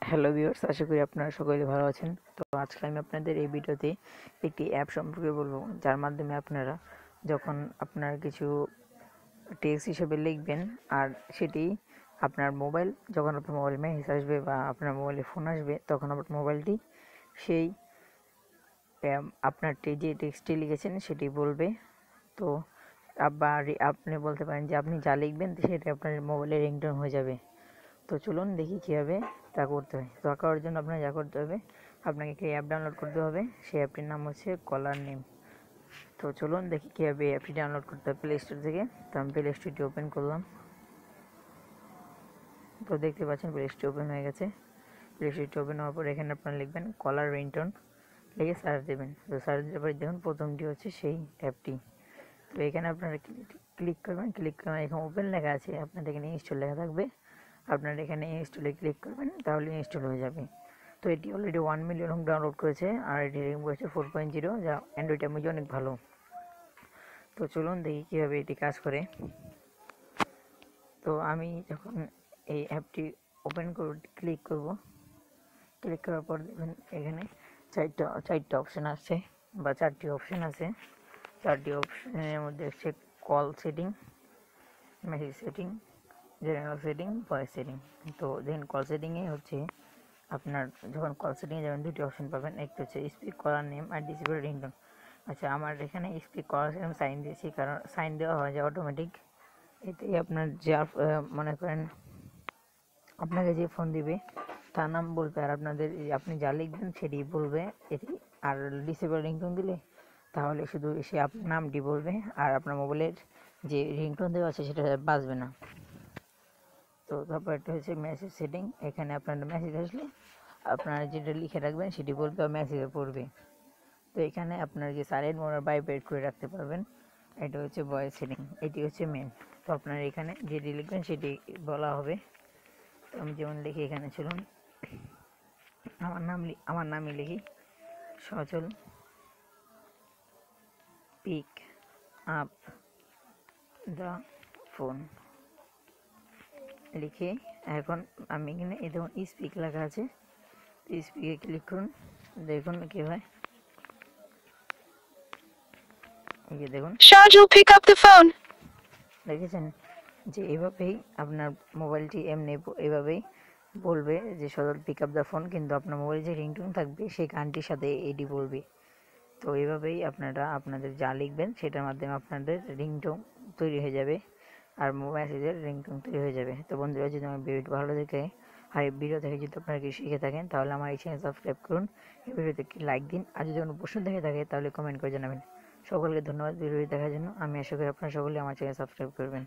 Hello viewers, আশা করি আপনারা সকলে ভালো আছেন। তো আজকে আমি আপনাদের এই ভিডিওতে একটি অ্যাপ সম্পর্কে বলবো, যার মাধ্যমে আপনারা যখন আপনার কিছু টেক্সট হিসেবে লিখবেন আর সেটি আপনার মোবাইল, যখন আপনার মোবাইল মেসেজ আসবে বা আপনার মোবাইলে ফোন আসবে, তখন আপনার মোবাইলটি সেই আপনার যে টেক্সটটি লিখেছেন সেটি বলবে। তো আবার আপনি বলতে পারেন যে আপনি যা লিখবেন সেটা আপনার মোবাইলের রিংটোন হয়ে যাবে। তো চলুন দেখি কীভাবে তা করতে হয়। তো করার জন্য আপনার যা করতে হবে, আপনাকে একটি অ্যাপ ডাউনলোড করতে হবে। সেই অ্যাপটির নাম হচ্ছে কলার নেম। তো চলুন দেখি কীভাবে এই অ্যাপটি ডাউনলোড করতে হবে প্লে স্টোর থেকে। তো আমি প্লে স্টোরটি ওপেন করলাম। তো দেখতে পাচ্ছেন প্লে স্টোর ওপেন হয়ে গেছে। প্লে স্টোরটি ওপেন হওয়ার পর এখানে আপনারা লিখবেন কলার রিংটোন, লিখে সার্চ দেবেন। তো সার্চ দেওয়ার পরে দেখুন প্রথমটি হচ্ছে সেই অ্যাপটি। তো এখানে আপনারা ক্লিক করবেন। ক্লিক করে এখানে ওপেন লেখা আছে, আপনাদের এখানে ইনস্টল লেখা থাকবে। আপনারা এখানে ইনস্টলে ক্লিক করবেন, তাহলে ইনস্টল হয়ে যাবে। তো এটি অলরেডি 1 মিলিয়ন হোম ডাউনলোড করেছে আর এটি রেটিং করেছে 4.0, যা অ্যান্ড্রয়েডের মধ্যে অনেক ভালো। তো চলুন দেখি কীভাবে এটি কাজ করে। তো আমি যখন এই অ্যাপটি ওপেন করব, ক্লিক করব। ক্লিক করার পর দেখবেন এখানে চারটা অপশান আছে বা চারটি অপশান আছে। চারটি অপশানের মধ্যে হচ্ছে call setting, message setting, general setting, voice setting. তো দেখেন কল সেটিংয়ে হচ্ছে আপনার যখন কল সেটিংয়ে যাবেন দুটি অপশন পাবেন, একটা হচ্ছে স্পিক কলার নেম আর ডিসেবল রিংটোন। আচ্ছা, আমার এখানে স্পিক কলার নেম সাইন দিয়েছি, কারণ সাইন দেওয়া হয় যে অটোমেটিক। এতেই আপনার যে মনে করেন আপনাকে যে ফোন দিবে তার নাম বলবে আর আপনাদের আপনি যা লিখবেন সেটি বলবে এটি। আর ডিসেবল রিংটোন দিলে তাহলে শুধু সে আপনার নামটি বলবে আর আপনার মোবাইলের যে রিংটোন দেওয়া আছে সেটা বাজবে না। তো তারপর একটা হচ্ছে মেসেজ সেটিং। এখানে আপনার মেসেজ আসলে আপনারা যেটা লিখে রাখবেন সেটি বলবে বা মেসেজে পড়বে। তো এখানে আপনার যে সাইলেন্ট মোড ভাইব্রেট করে রাখতে পারবেন। এটা হচ্ছে ভয়েস সেটিং, এটি হচ্ছে মেন। তো আপনার এখানে যেটি লিখবেন সেটি বলা হবে। তো আমি যেমন লিখি, এখানে চলুন আমার নামই লিখি, সচল পিক আপ দ্য ফোন লিখে এখন আমি এখানে এই দেখুন স্পিক লেখা আছে, স্পিকে ক্লিক করুন। দেখুন কি হয়, এই যে দেখুন Shajul, pick up the phone. দেখেছেন যে এভাবেই আপনার মোবাইলটি এমনি এভাবেই বলবে যে সজল পিক আপ দ্য ফোন, কিন্তু আপনার মোবাইলে যে রিংটোন থাকবে সেই গানটির সাথে এটি বলবে। তো এইভাবেই আপনারা আপনাদের যা লিখবেন সেটার মাধ্যমে আপনাদের রিংটোন তৈরি হয়ে যাবে আর মেসেজের রিংটোন তৈরি হয়ে যাবে। তো বন্ধুরা, যদি আমার ভিডিওটি ভালো দেখে আর এই ভিডিও থেকে যদি আপনারা কিছু শিখে থাকেন তাহলে আমার এই চ্যানেল সাবস্ক্রাইব করুন, এই ভিডিওতে একটি লাইক দিন, আর যদি কোনো প্রশ্ন থেকে থাকে তাহলে কমেন্ট করে জানাবেন। সকলকে ধন্যবাদ ভিডিওটি দেখার জন্য। আমি আশা করি আপনারা সকলে আমার চ্যানেল সাবস্ক্রাইব করবেন।